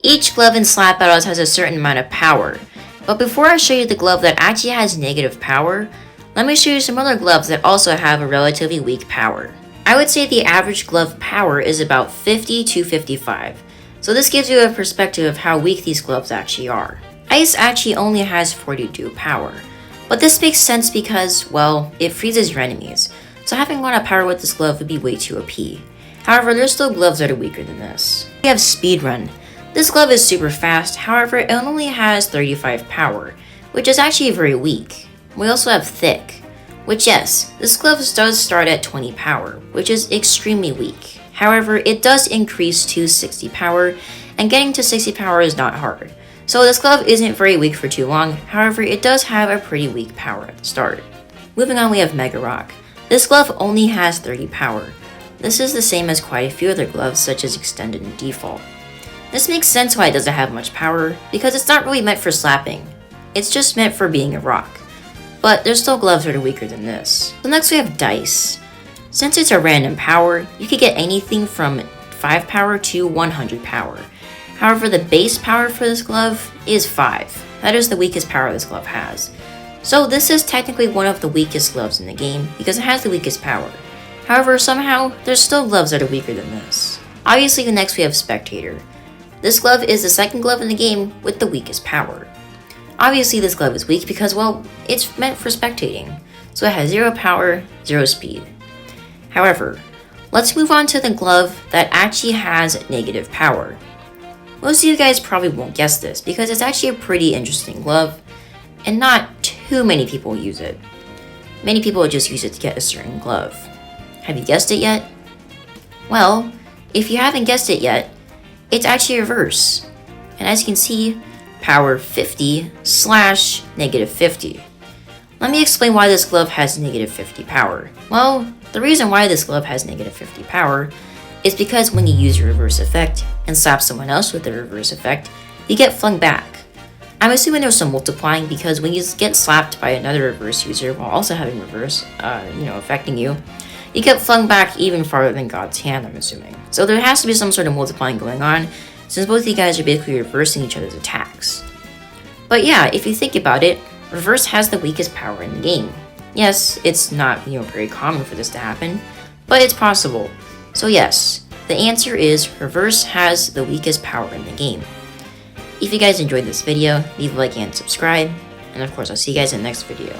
Each glove in slap battles has a certain amount of power, but before I show you the glove that actually has negative power, let me show you some other gloves that also have a relatively weak power. I would say the average glove power is about 50 to 55, so this gives you a perspective of how weak these gloves actually are. Ice actually only has 42 power, but this makes sense because, well, it freezes your enemies, so having a lot of power with this glove would be way too OP. However, there's still gloves that are weaker than this. We have Speedrun. This glove is super fast, however it only has 35 power, which is actually very weak. We also have Thick, which yes, this glove does start at 20 power, which is extremely weak. However, it does increase to 60 power, and getting to 60 power is not hard. So this glove isn't very weak for too long, however it does have a pretty weak power at the start. Moving on, we have Mega Rock. This glove only has 30 power. This is the same as quite a few other gloves such as Extended and Default. This makes sense why it doesn't have much power, because it's not really meant for slapping. It's just meant for being a rock. But there's still gloves that are weaker than this. So next we have Dice. Since it's a random power, you could get anything from 5 power to 100 power. However, the base power for this glove is 5. That is the weakest power this glove has. So this is technically one of the weakest gloves in the game because it has the weakest power. However, somehow, there's still gloves that are weaker than this. Obviously, next we have Spectator. This glove is the second glove in the game with the weakest power. Obviously this glove is weak because, well, it's meant for spectating, so it has 0 power, 0 speed. However, let's move on to the glove that actually has negative power. Most of you guys probably won't guess this because it's actually a pretty interesting glove, and not too many people use it. Many people just use it to get a certain glove. Have you guessed it yet? Well, if you haven't guessed it yet, it's actually reverse, and as you can see, power 50 slash negative 50. Let me explain why this glove has negative 50 power. Well, the reason why this glove has negative 50 power is because when you use your reverse effect and slap someone else with the reverse effect, you get flung back. I'm assuming there's some multiplying because when you get slapped by another reverse user while also having reverse, affecting you, you get flung back even farther than God's hand, I'm assuming. So there has to be some sort of multiplying going on, since both of you guys are basically reversing each other's attacks. But yeah, if you think about it, reverse has the weakest power in the game. Yes, it's not, very common for this to happen, but it's possible. So yes, the answer is reverse has the weakest power in the game. If you guys enjoyed this video, leave a like and subscribe, and of course I'll see you guys in the next video.